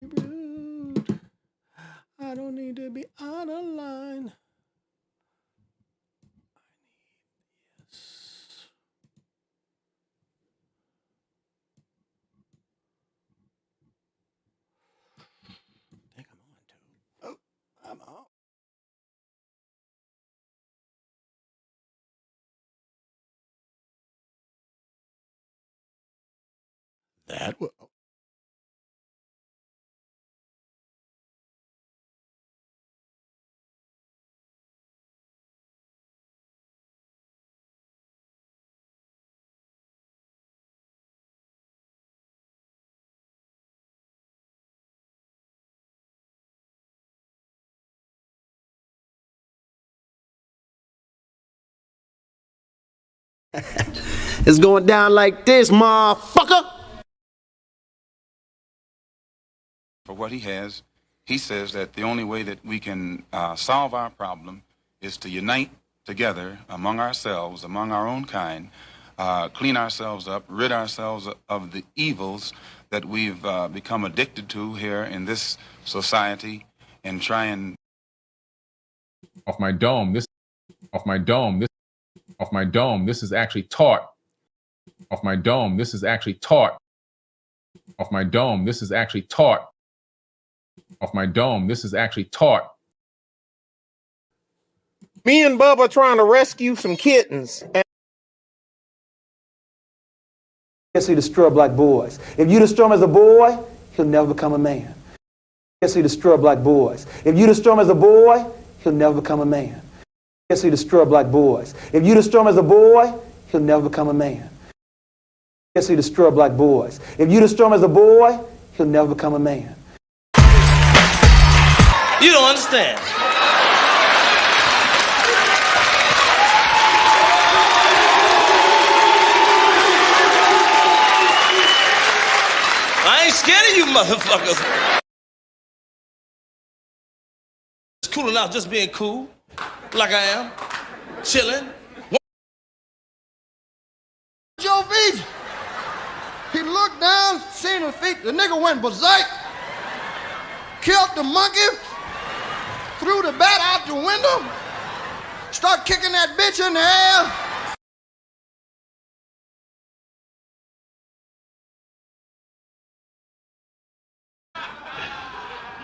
Rude. I don't need to be out of line. Yes. I think I'm on too. Oh, I'm on. That was. It's going down like this, motherfucker. For what he has, he says that the only way that we can solve our problem is to unite together among ourselves, among our own kind, clean ourselves up, rid ourselves of the evils that we've become addicted to here in this society, and try and off my dome. This off my dome. This off my dome. This is actually taught. Off my dome. This is actually taught. Off my dome. This is actually taught. Off my dome. This is actually taught. Me and Bubba trying to rescue some kittens. Yes, he destroy black boys. If you destroy him as a boy, he'll never become a man. Yes, he destroy black boys. If you destroy him as a boy, he'll never become a man. Yes, he destroy black boys. If you destroy him as a boy, he'll never become a man. Yes, he destroy black boys. If you destroy him as a boy, he'll never become a man. You don't understand. I ain't scared of you motherfuckers. It's cool enough just being cool, like I am, chilling. Your feet. He looked down, seen her feet. The nigga went berserk, killed the monkey, threw the bat out the window, start kicking that bitch in the air.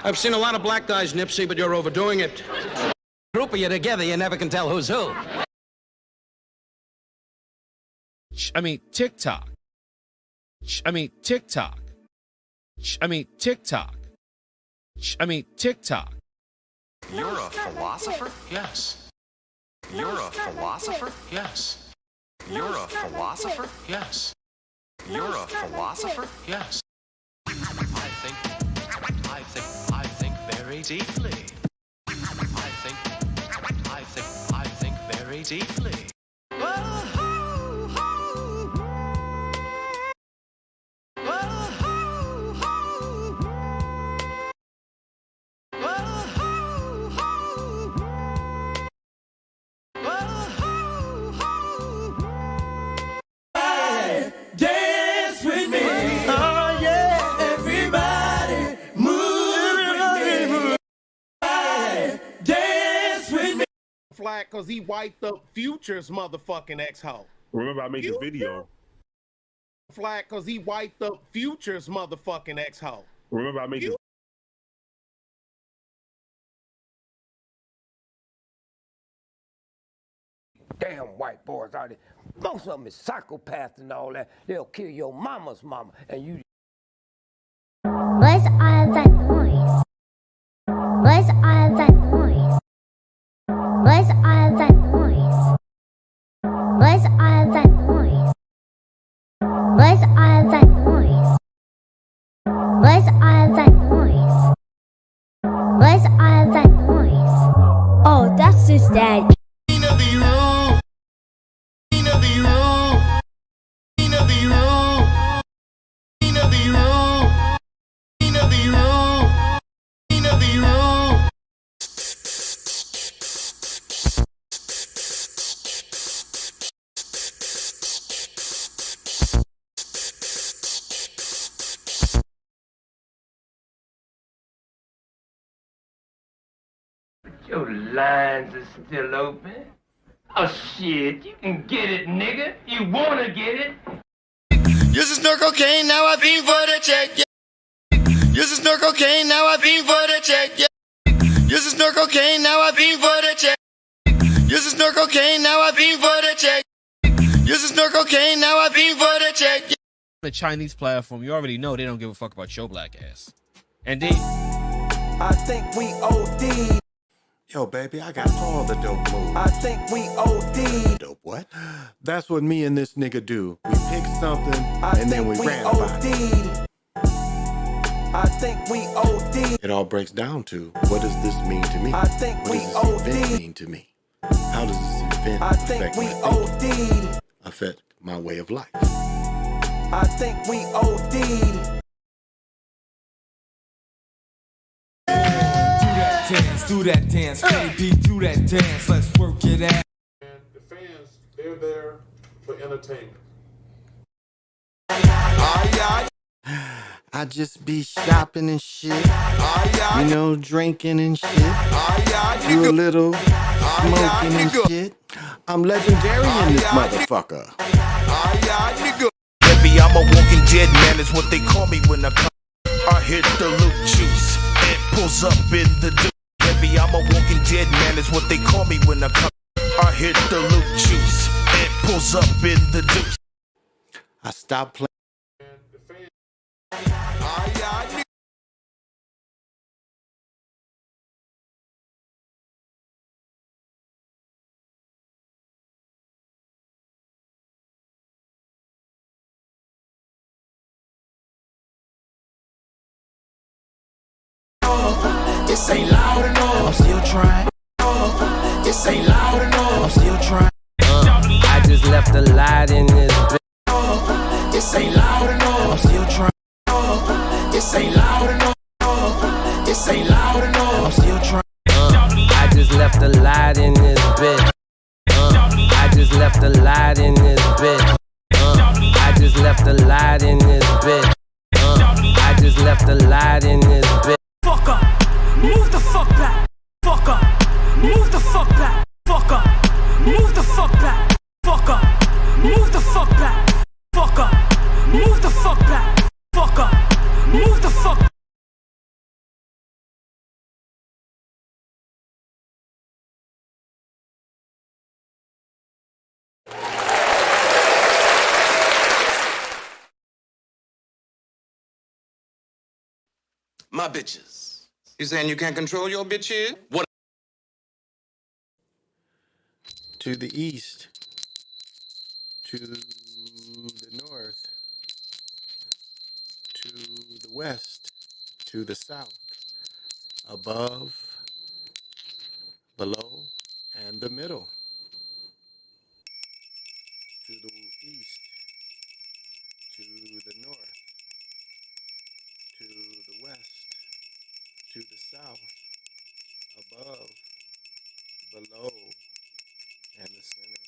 I've seen a lot of black guys, Nipsey, but you're overdoing it. Group of you together, you never can tell who's who. I mean, TikTok. I mean, TikTok. I mean, TikTok. I mean, TikTok. You're a philosopher? Yes. You're a philosopher? Yes. You're a philosopher? Yes. You're a philosopher? Yes. I think very deeply. I think very deeply. Dance with me. Oh yeah, everybody move with me. Dance with me. Flag because he wiped up Future's motherfucking ex-hoe. Remember, I made the video. Flag because he wiped up Future's motherfucking ex-hoe. Remember, I made the Damn white boys out there. Most of them is psychopaths and all that. They'll kill your mama's mama and you. What's all that noise? What's all that noise? What's all that noise? What's all that noise? What's all that noise? What's all that noise? What's all that noise? Oh, that's his dad. Your lines are still open. Oh shit, you can get it, nigga. You wanna get it? Used to snort cocaine, now I fiend for the check. Yeah. Used to snort cocaine, now I fiend for the check. Yeah. Used to snort cocaine, now I fiend for the check. Used to snort cocaine, now I fiend for the check. Used to snort cocaine, now I fiend for the check. Yeah. The Chinese platform, you already know they don't give a fuck about your black ass. And they I think we OD. Yo, baby, I got all the dope moves. I think we OD. Dope what? That's what me and this nigga do. We pick something and then we rant about it. I think we OD. It all breaks down to, what does this mean to me? I think what we does this OD. event mean to me? How does this event I think affect we my OD. thinking? Affect my way of life? I think we OD. Do that dance, baby, do that dance, let's work it out. And the fans, they're there for entertainment. I just be shopping and shit. You know, drinking and shit. Do a little smoking and shit. I'm legendary in this motherfucker. Baby, I'm a walking dead man, is what they call me when I come. I hit the loot juice and pulls up in the dude. Baby, I'm a walking dead man, is what they call me when I come. I hit the loot juice and pulls up in the deuce. I stopped playing. This ain't loud enough, I'm still trying. This ain't loud enough, I'm still trying. I just left a light in this bitch. This ain't loud enough, I'm still trying. This ain't loud enough, this ain't loud enough, I'm still trying. I just left a light in this bitch. I just left a light in this bitch. I just left a light in this bitch. I just left a light in this bitch. Fuck up, move the fuck back. Fuck up, move the fuck back. Fuck up, move the fuck back. Fuck up, move the fuck back. Fuck up, move the fuck back. Fuck up, move the fuck. My bitches. You saying you can't control your bitches? What? To the east, to the north, to the west, to the south, above, below, and the middle. To the east, to the north, to the west, to the south, above, below, and the center.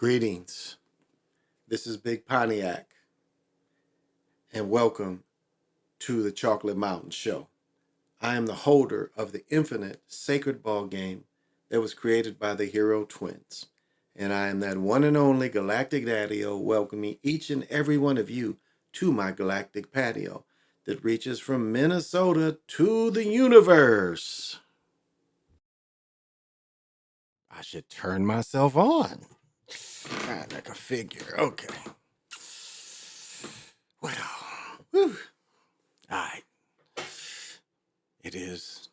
Greetings. This is Big Pontiac, and welcome to the Chocolate Mountain Show. I am the holder of the infinite sacred ball game that was created by the Hero Twins, and I am that one and only galactic daddy-o welcoming each and every one of you to my galactic patio that reaches from Minnesota to the universe. I should turn myself on. Like a figure. Okay. Well, whew. All right. It is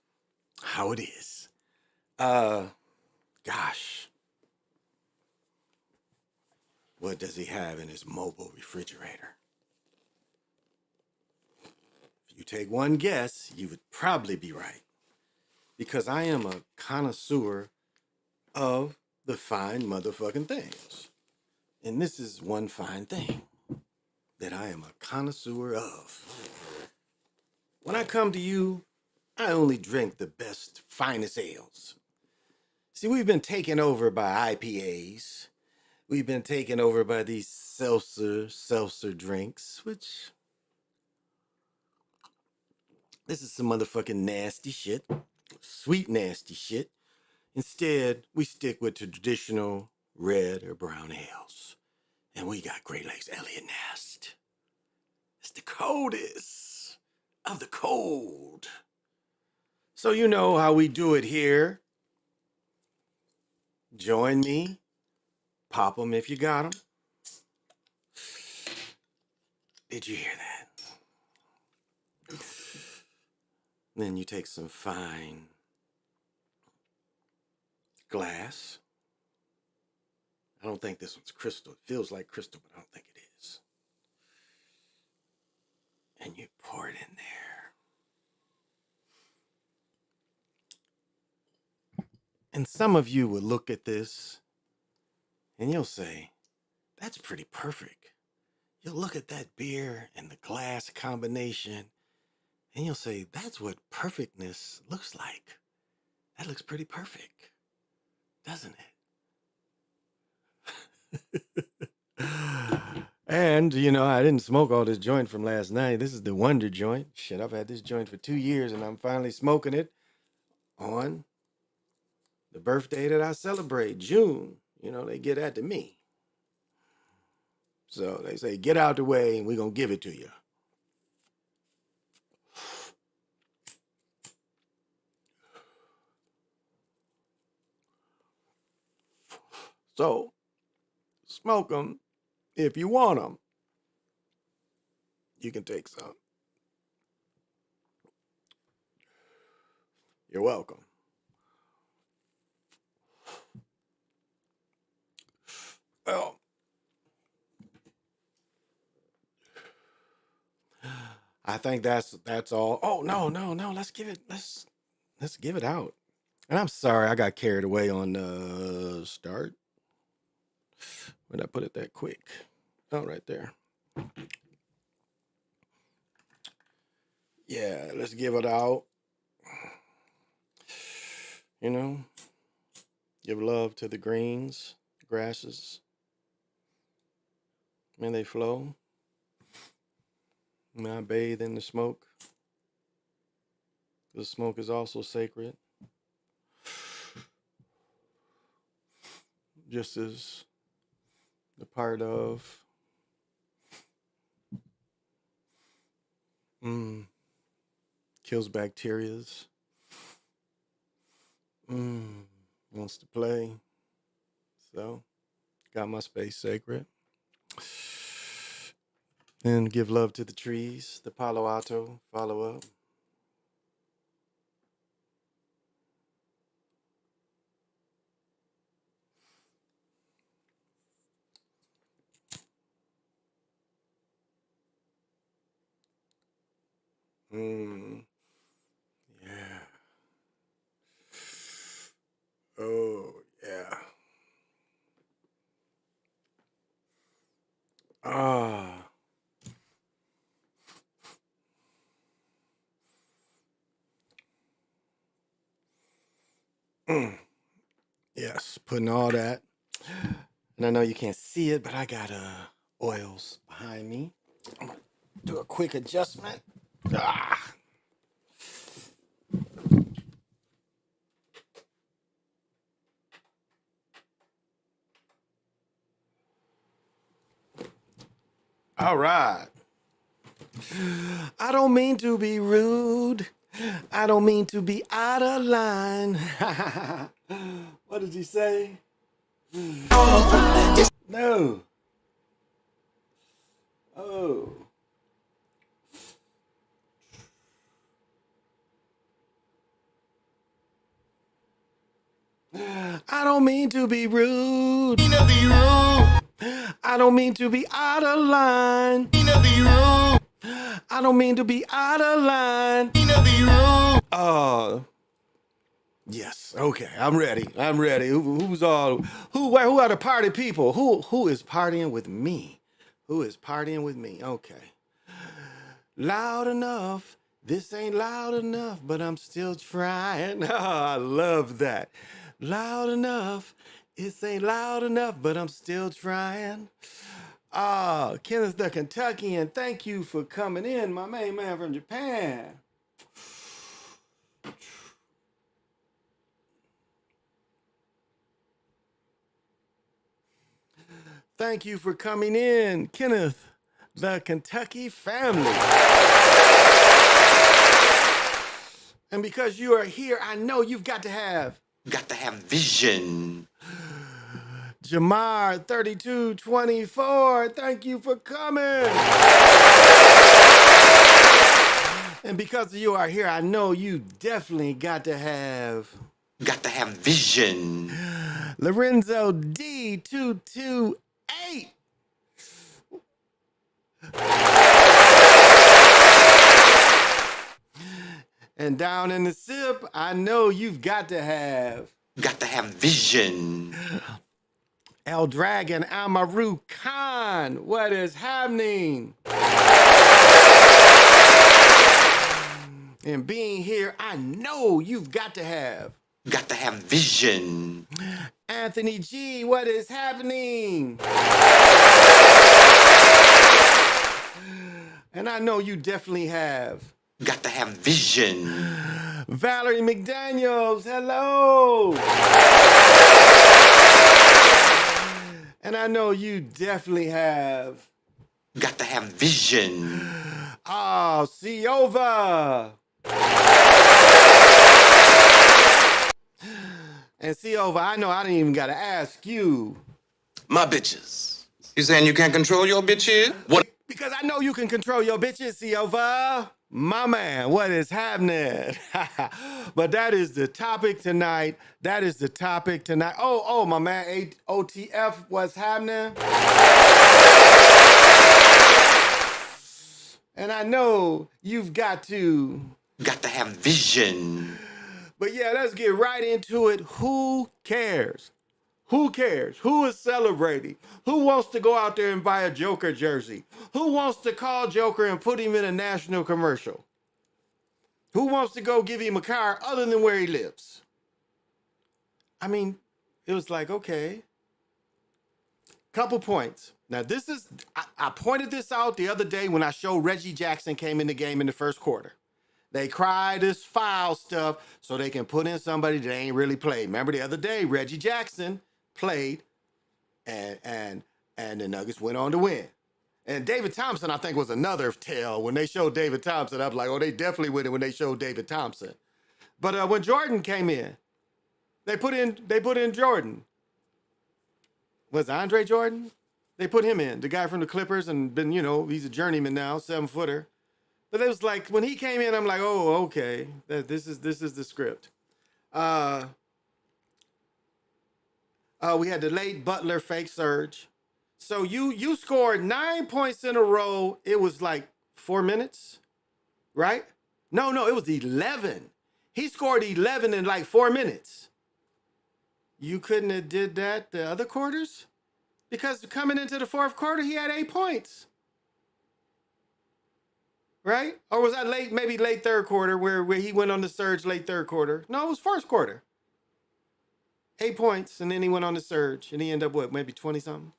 how it is. Gosh. What does he have in his mobile refrigerator? If you take one guess, you would probably be right. Because I am a connoisseur of the fine motherfucking things. And this is one fine thing that I am a connoisseur of. When I come to you, I only drink the best, finest ales. See, we've been taken over by IPAs. We've been taken over by these seltzer drinks, which this is some motherfucking nasty shit. Sweet nasty shit. Instead, we stick with traditional red or brown ales. And we got Great Lakes Elliott Nest. It's the coldest of the cold. So you know how we do it here. Join me. Pop them if you got them. Did you hear that? Then you take some fine glass. I don't think this one's crystal. It feels like crystal, but I don't think it is. And you pour it in there. And some of you will look at this and you'll say, that's pretty perfect. You'll look at that beer and the glass combination and you'll say, that's what perfectness looks like. That looks pretty perfect, doesn't it? And, you know, I didn't smoke all this joint from last night. This is the Wonder joint. Shit, I've had this joint for 2 years and I'm finally smoking it on the birthday that I celebrate, June. You know, they get that to me. So they say, get out the way and we're going to give it to you. So, smoke them if you want them. You can take some. You're welcome. Well, I think that's all. Oh, no. Let's give it out. And I'm sorry, I got carried away on start. When I put it that quick. Oh, right there. Yeah, let's give it out. You know, give love to the greens, grasses. May they flow. May I bathe in the smoke. The smoke is also sacred. Just as the part of kills bacterias. Wants to play. So, got my space sacred. And give love to the trees. The Palo Alto, follow up. Yeah. Oh, yeah. Ah. Yes, putting all that. And I know you can't see it, but I got oils behind me. I'm gonna do a quick adjustment. Ah. All right. I don't mean to be rude. I don't mean to be out of line. What did he say? No. Oh. I don't mean to be rude. I don't mean to be out of line. I don't mean to be out of line. Yes. Okay. I'm ready. I'm ready. Who are the party people? Who is partying with me? Who is partying with me? Okay. Loud enough. This ain't loud enough, but I'm still trying. Oh, I love that. Loud enough. This ain't loud enough, but I'm still trying. Kenneth the Kentuckian, thank you for coming in, my main man from Japan. Thank you for coming in, Kenneth, the Kentucky family. And because you are here, I know you've got to have vision. Jamar 3224, thank you for coming. And because you are here, I know you definitely got to have vision. Lorenzo D228. And down in the sip, I know you've got to have vision. El Dragon Amaru Khan. What is happening? And being here, I know you've got to have vision. Anthony G, what is happening? And I know you definitely have vision. Valerie McDaniels, hello. And I know you definitely have vision. Oh, Siova. And Siova, I know I didn't even gotta ask you. My bitches. You saying you can't control your bitches? What? Because I know you can control your bitches, Siova. My man, what is happening? But that is the topic tonight. That is the topic tonight. Oh, my man, OTF, what's happening? And I know you've got to have vision. But yeah, let's get right into it. Who cares? Who cares? Who is celebrating? Who wants to go out there and buy a Joker jersey? Who wants to call Joker and put him in a national commercial? Who wants to go give him a car other than where he lives? I mean, it was like, okay. Couple points. Now, I pointed this out the other day when I showed Reggie Jackson came in the game in the first quarter. They cry this foul stuff so they can put in somebody that ain't really played. Remember the other day, Reggie Jackson played and the Nuggets went on to win. And David Thompson, I think, was another tell. When they showed David Thompson, I was like, oh, they definitely win it when they showed David Thompson. But when Jordan came in, they put in Jordan. Was it Andre Jordan? They put him in, the guy from the Clippers, and been, he's a journeyman now, 7-footer. But it was like when he came in, I'm like, oh, okay, this is the script. We had the late Butler fake surge. So you scored 9 points in a row. It was like 4 minutes, right? No, it was 11. He scored 11 in like 4 minutes. You couldn't have did that the other quarters? Because coming into the fourth quarter, he had 8 points. Right? Or was that maybe late third quarter where he went on the surge late third quarter? No, it was first quarter. 8 points, and then he went on the surge, and he ended up what, maybe 20 something.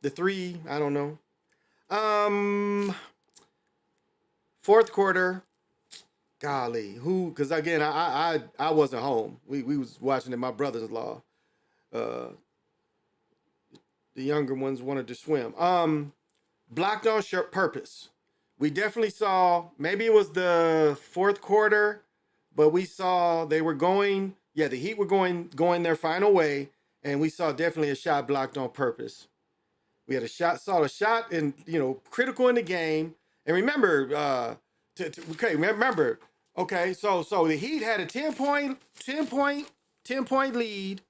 The three, I don't know. Fourth quarter, golly, who? Because again, I wasn't home. We was watching it. My brother-in-law, the younger ones wanted to swim. Blocked on purpose. We definitely saw. Maybe it was the fourth quarter, but we saw they were going. Yeah, the Heat were going their final way, and we saw definitely a shot blocked on purpose. We had saw a shot, and critical in the game. And remember, remember. Okay, so the Heat had a 10 point lead.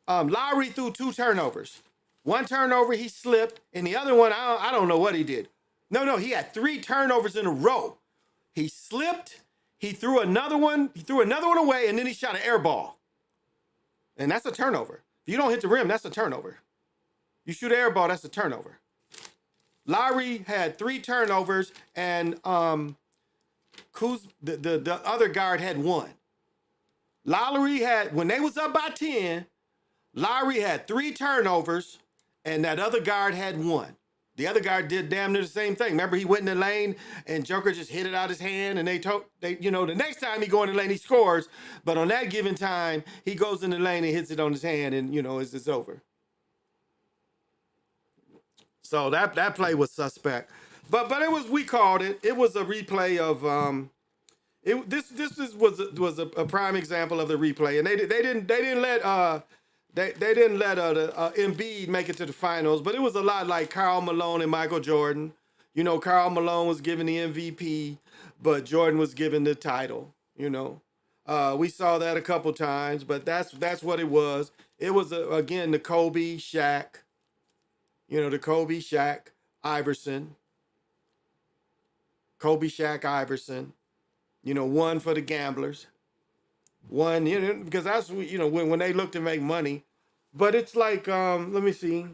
Lowry threw 2 turnovers. One turnover he slipped, and the other one I don't know what he did. No, he had 3 turnovers in a row. He slipped. He threw another one. He threw another one away, and then he shot an air ball. And that's a turnover. If you don't hit the rim, that's a turnover. You shoot an air ball, that's a turnover. Lowry had 3 turnovers, and the other guard had 1. Lowry had, when they was up by 10, Lowry had 3 turnovers, and that other guard had 1. The other guard did damn near the same thing. Remember, he went in the lane, and Joker just hit it out his hand, and the next time he go in the lane, he scores. But on that given time, he goes in the lane and hits it on his hand, and it's over. So that play was suspect, but we called it. It was a replay of this was a prime example of the replay, and they didn't let Embiid make it to the finals, but it was a lot like Karl Malone and Michael Jordan. Karl Malone was given the MVP, but Jordan was given the title. We saw that a couple times, but that's what it was. It was again the Kobe, Shaq. The Kobe, Shaq, Iverson. Kobe, Shaq, Iverson. One for the gamblers. One, because that's, when they look to make money. But it's like, let me see.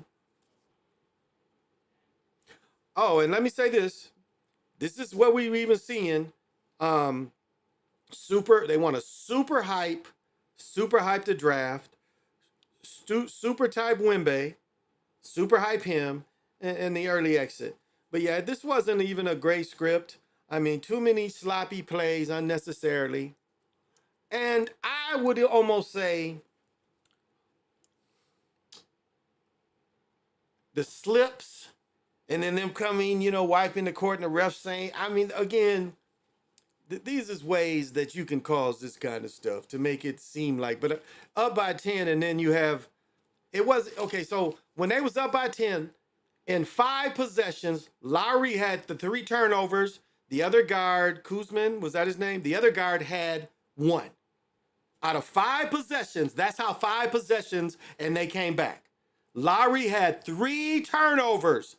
Oh, and let me say this. This is what we've even seeing. They want to super hype the draft. Super type Wemby. Super hype him and the early exit. But yeah, this wasn't even a great script. I mean, too many sloppy plays unnecessarily. And I would almost say the slips and then them coming, wiping the court and the ref saying, I mean, again, these is ways that you can cause this kind of stuff to make it seem like, but up by 10 and then you have, it was, okay, so when they was up by 10, in 5 possessions, Lowry had the 3 turnovers. The other guard, Kuzman, was that his name? The other guard had 1. Out of 5 possessions, that's how 5 possessions, and they came back. Lowry had 3 turnovers.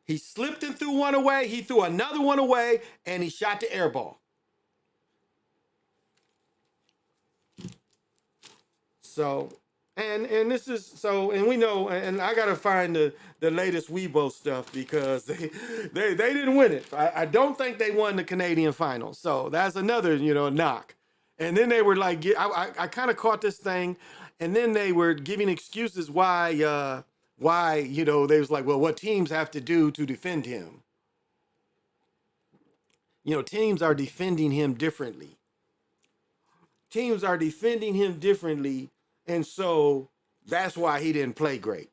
He slipped and threw one away. He threw another one away, and he shot the air ball. So... And this is so, and we know, and I gotta find the latest Weibo stuff because they didn't win it. I don't think they won the Canadian final, so that's another knock. And then they were like, I kind of caught this thing, and then they were giving excuses why they was like, well, what teams have to do to defend him. Teams are defending him differently. And so that's why he didn't play great.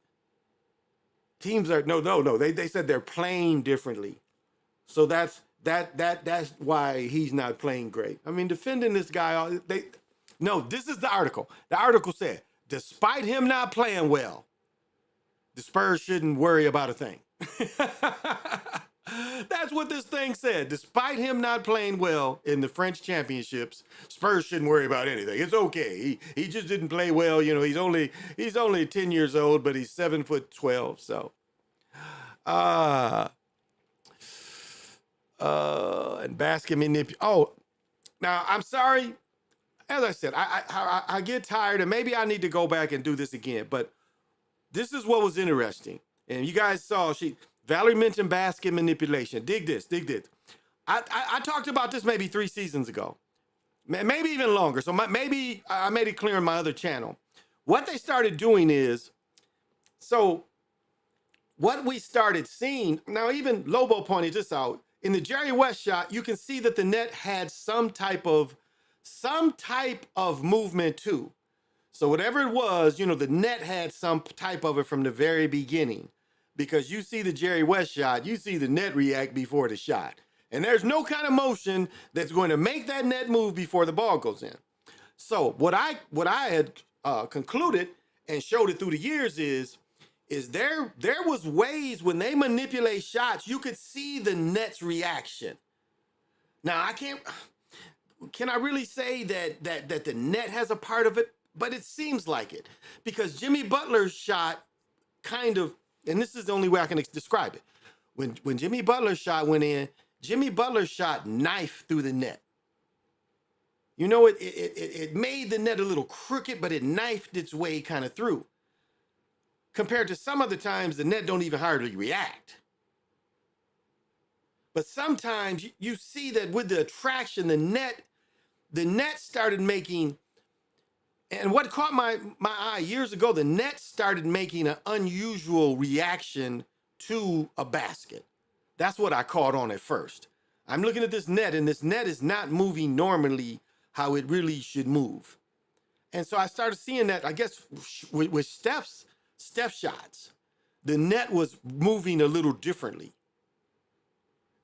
Teams are no. They said they're playing differently. So that's why he's not playing great. I mean, defending this guy, this is the article. The article said, despite him not playing well, the Spurs shouldn't worry about a thing. That's what this thing said. Despite him not playing well in the French championships, Spurs shouldn't worry about anything. It's okay. He just didn't play well. He's only 10 years old, but he's 7'12". So, and basket manipulation. Oh, now I'm sorry. As I said, I get tired, and maybe I need to go back and do this again. But this is what was interesting, and you guys saw Valerie mentioned basket manipulation. Dig this. I talked about this maybe 3 seasons ago. maybe even longer. So maybe I made it clear in my other channel. What they started doing is, so what we started seeing, now even Lobo pointed this out, in the Jerry West shot, you can see that the net had some type of movement too. So whatever it was, the net had some type of it from the very beginning. Because you see the Jerry West shot, you see the net react before the shot. And there's no kind of motion that's going to make that net move before the ball goes in. So what I had concluded and showed it through the years is there was ways when they manipulate shots, you could see the net's reaction. Now can I really say that the net has a part of it? But it seems like it, because Jimmy Butler's shot kind of, and this is the only way I can describe it. When Jimmy Butler's shot went in, Jimmy Butler's shot knifed through the net. It made the net a little crooked, but it knifed its way kind of through. Compared to some other times, the net don't even hardly react. But sometimes you see that with the attraction, the net started making, and what caught my eye years ago, the net started making an unusual reaction to a basket. That's what I caught on at first. I'm looking at this net, and this net is not moving normally how it really should move. And so I started seeing that, I guess, with Steph's shots, the net was moving a little differently.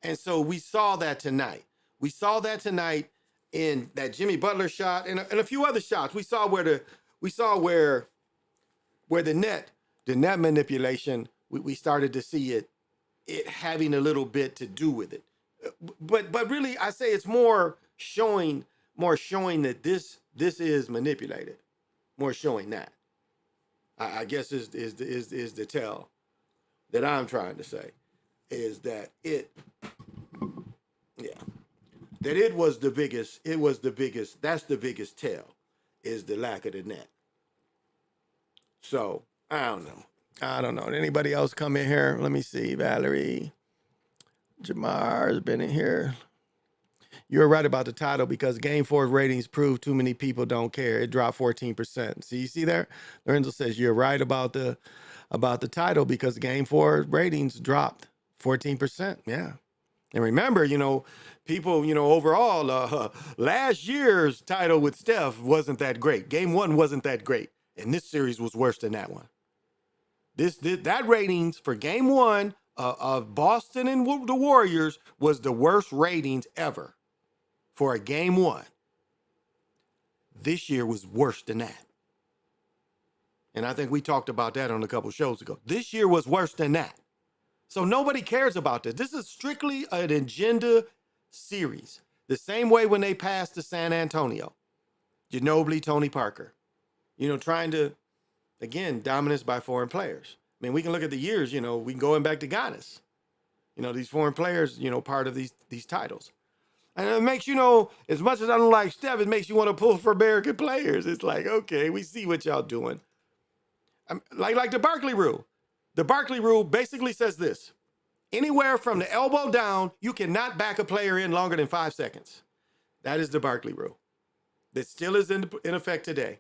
And so we saw that tonight. We saw that tonight in that Jimmy Butler shot and a few other shots. We saw where the net manipulation, we started to see it having a little bit to do with it. But really, I say it's more showing that this is manipulated. More showing that. I guess is the tell that I'm trying to say, is that it was the biggest, that's the biggest tell, is the lack of the net. So I don't know. Did anybody else come in here? Let me see. Valerie, Jamar has been in here. You're right about the title, because Game 4 ratings prove too many people don't care. It dropped 14%. So you see there? Lorenzo says you're right about the title, because Game 4 ratings dropped 14%. Yeah. And remember, people, overall, last year's title with Steph wasn't that great. Game 1 wasn't that great. And this series was worse than that one. That ratings for Game 1 of Boston and the Warriors was the worst ratings ever for a Game 1. This year was worse than that. And I think we talked about that on a couple shows ago. This year was worse than that. So nobody cares about this. This is strictly an agenda series. The same way when they passed to San Antonio. Ginobili, Tony Parker. Trying to, again, dominance by foreign players. I mean, we can look at the years, we can go back to Giannis. These foreign players, part of these titles. And it makes, as much as I don't like Steph, it makes you want to pull for American players. It's like, okay, we see what y'all doing. Like the Barkley rule. The Barkley rule basically says this: anywhere from the elbow down, you cannot back a player in longer than 5 seconds. That is the Barkley rule. That still is in effect today.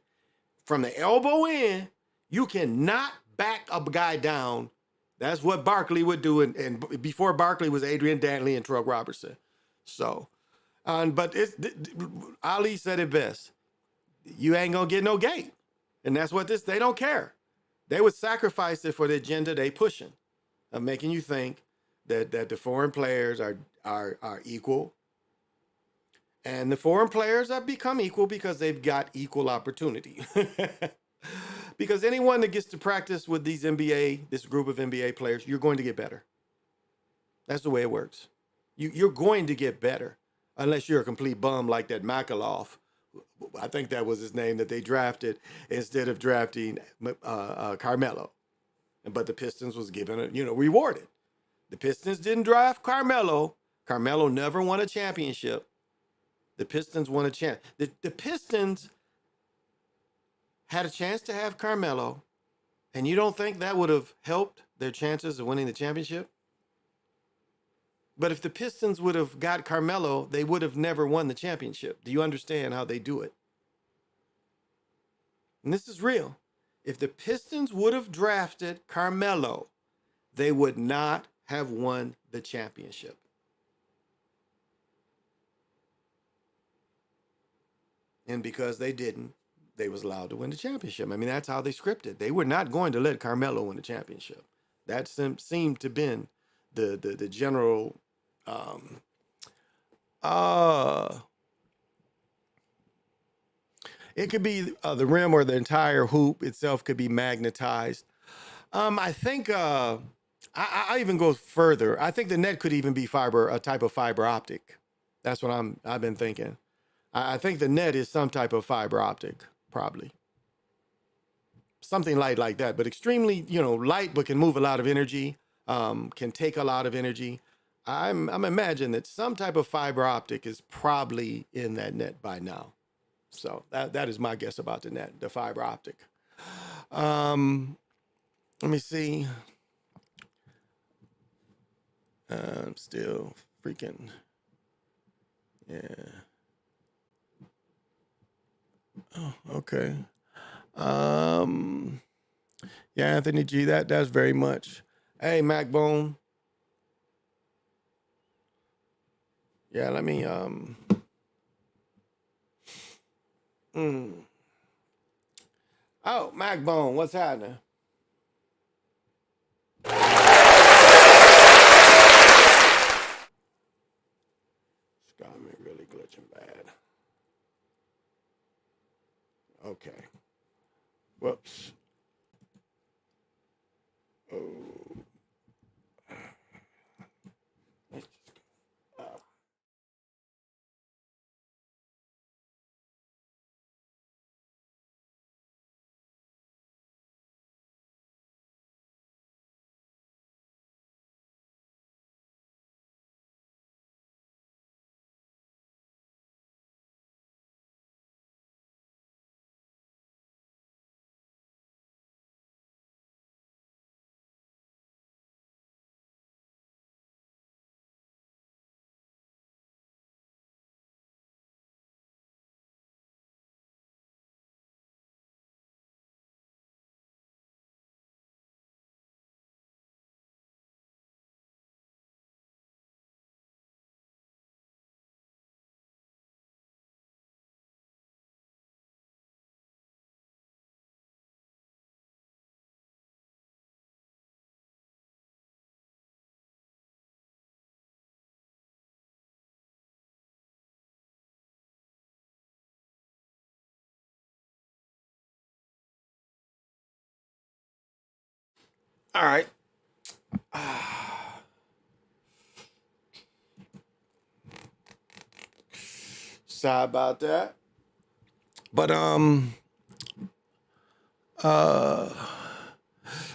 From the elbow in, you cannot back a guy down. That's what Barkley would do. And before Barkley was Adrian Dantley and Truck Robertson. So, but Ali said it best. You ain't going to get no gate. And that's what they don't care. They would sacrifice it for the agenda they pushing, of making you think that the foreign players are equal. And the foreign players have become equal because they've got equal opportunity. Because anyone that gets to practice with this group of NBA players, you're going to get better. That's the way it works. You're going to get better, unless you're a complete bum like that Makalov. I think that was his name, that they drafted instead of drafting Carmelo. But the Pistons was given, rewarded. The Pistons didn't draft Carmelo. Carmelo never won a championship. The Pistons won a chance. The Pistons had a chance to have Carmelo, and you don't think that would have helped their chances of winning the championship? But if the Pistons would have got Carmelo, they would have never won the championship. Do you understand how they do it? And this is real. If the Pistons would have drafted Carmelo, they would not have won the championship. And because they didn't, they was allowed to win the championship. I mean, that's how they scripted. They were not going to let Carmelo win the championship. That seemed to have been the general it could be the rim or the entire hoop itself could be magnetized. I think I even go further. I think the net could even be a type of fiber optic. That's what I've been thinking. I think the net is some type of fiber optic, probably. Something light like that, but extremely, light, but can move a lot of energy, can take a lot of energy. I'm imagining that some type of fiber optic is probably in that net by now. So that is my guess about the net, the fiber optic. Let me see. I'm still freaking, yeah. Oh, okay. Yeah, Anthony G, that's very much. Hey, Macbone. Yeah, let me Oh, Macbone, what's happening? It's got me really glitching bad. Okay. Whoops. Oh. Let's just go. All right. Sorry about that. But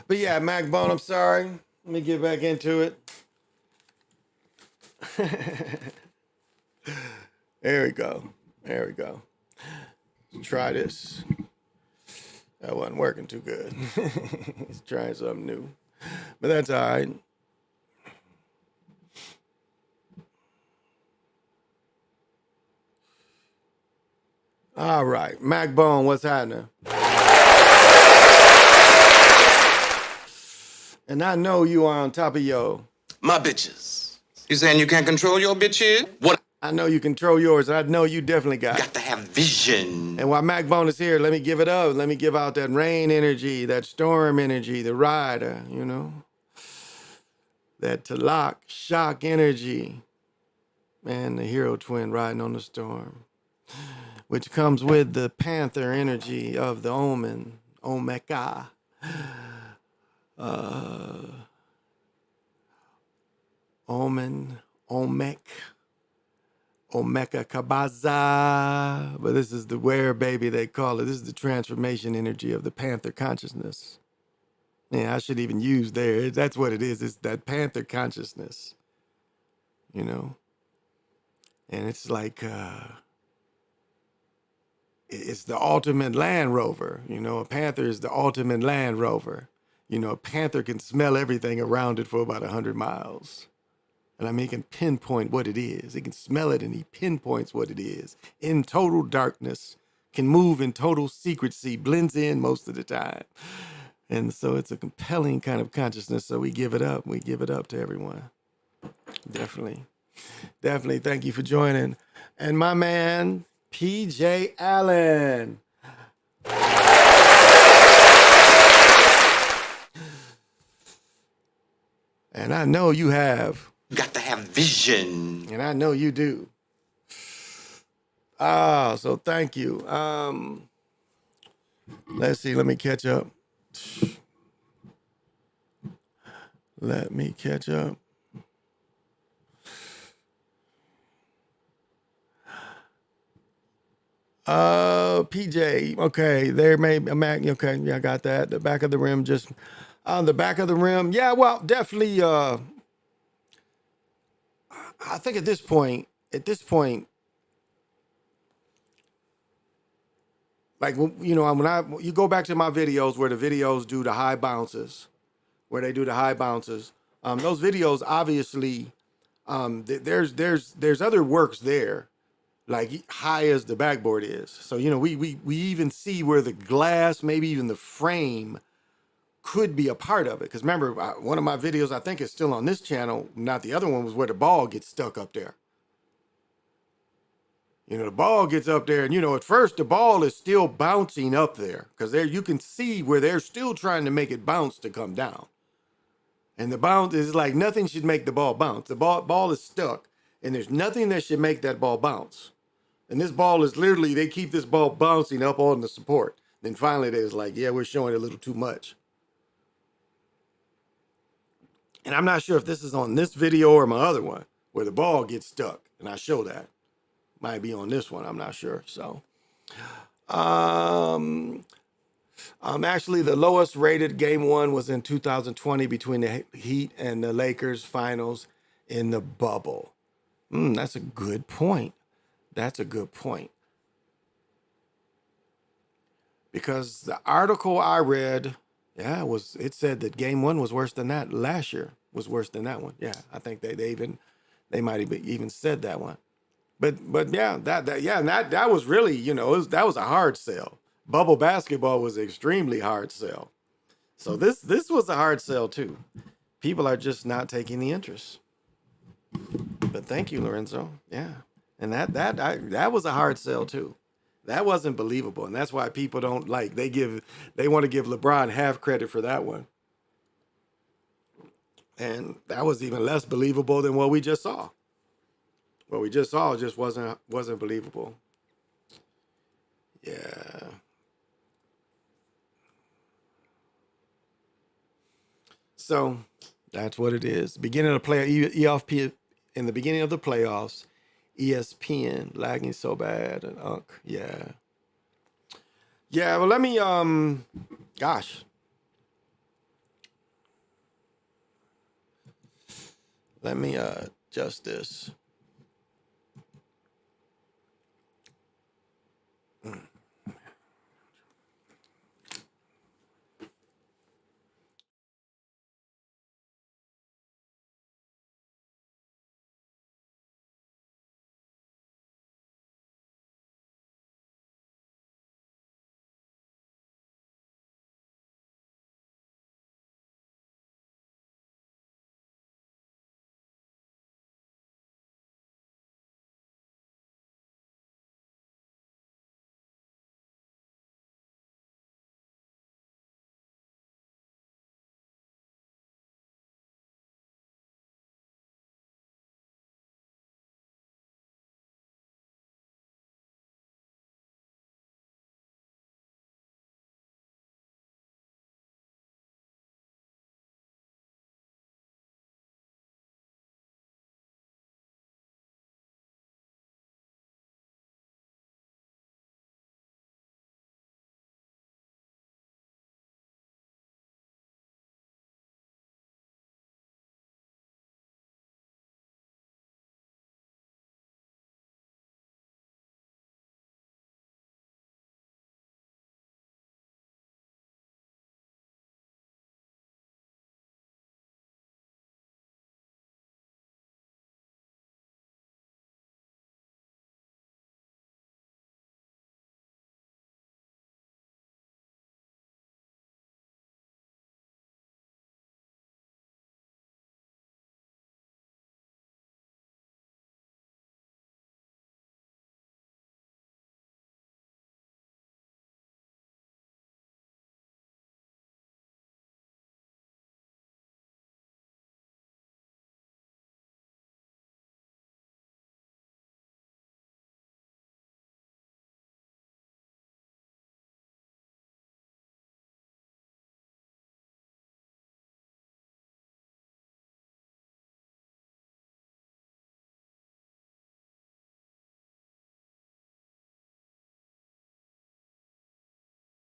but yeah, Macbone, I'm sorry. Let me get back into it. There we go. There we go. Let's try this. That wasn't working too good. Let's try something new. But that's all right. All right. Macbone, what's happening? And I know you are on top of my bitches. You saying you can't control your bitches? What? I know you control yours. I know you definitely got to have vision. And while Macbone is here, let me give it up. Let me give out that rain energy, that storm energy, the rider, that Talak shock energy. Man, the hero twin riding on the storm, which comes with the panther energy of the omen, Omeka. Omen, Omek, Omeka Kabaza. But this is the where baby, they call it. This is the transformation energy of the panther consciousness. Yeah, I should even use there. That's what it is. It's that panther consciousness, And it's like, it's the ultimate Land Rover. A panther is the ultimate Land Rover. A panther can smell everything around it for about 100 miles. And I mean, he can pinpoint what it is. He can smell it and he pinpoints what it is. In total darkness, can move in total secrecy, blends in most of the time. And so it's a compelling kind of consciousness. So we give it up. We give it up to everyone. Definitely. Definitely. Thank you for joining. And my man, PJ Allen. And I know you have. You got to have vision. And I know you do. Ah, so thank you. Let's see. Let me catch up. Let me catch up. PJ. Okay, there may Mac. Okay, yeah, I got that. The back of the rim, just on the back of the rim. Yeah, well, definitely. I think at this point, like, you know, when you go back to my videos where the videos do the high bounces, those videos obviously, there's other works there, like high as the backboard is. So, you know, we even see where the glass, maybe even the frame, could be a part of it. Because remember, one of my videos, I think is still on this channel, not the other one, was where the ball gets stuck up there. You know, the ball gets up there, and, you know, at first the ball is still bouncing up there because there you can see where they're still trying to make it bounce to come down. And the bounce is like nothing should make the ball bounce. The ball is stuck, and there's nothing that should make that ball bounce. And this ball is literally, they keep this ball bouncing up on the support. Then finally they was like, yeah, we're showing a little too much. And I'm not sure if this is on this video or my other one where the ball gets stuck, and I show that. Might be on this one, I'm not sure. So, actually, the lowest rated game one was in 2020 between the Heat and the Lakers finals in the bubble. That's a good point. That's a good point. Because the article I read, yeah, it said that game one was worse than that. Last year was worse than that one. Yeah, I think they might have even said that one. But yeah, that was really, you know, that was a hard sell. Bubble basketball was an extremely hard sell. So this was a hard sell too. People are just not taking the interest. But thank you, Lorenzo. Yeah, and that was a hard sell too. That wasn't believable, and that's why people don't like. They want to give LeBron half credit for that one, and that was even less believable than what we just saw. What we just saw just wasn't believable. Yeah. So that's what it is. Beginning of the EFP in the beginning of the playoffs, ESPN lagging so bad and yeah. Yeah, well let me gosh. Let me adjust this.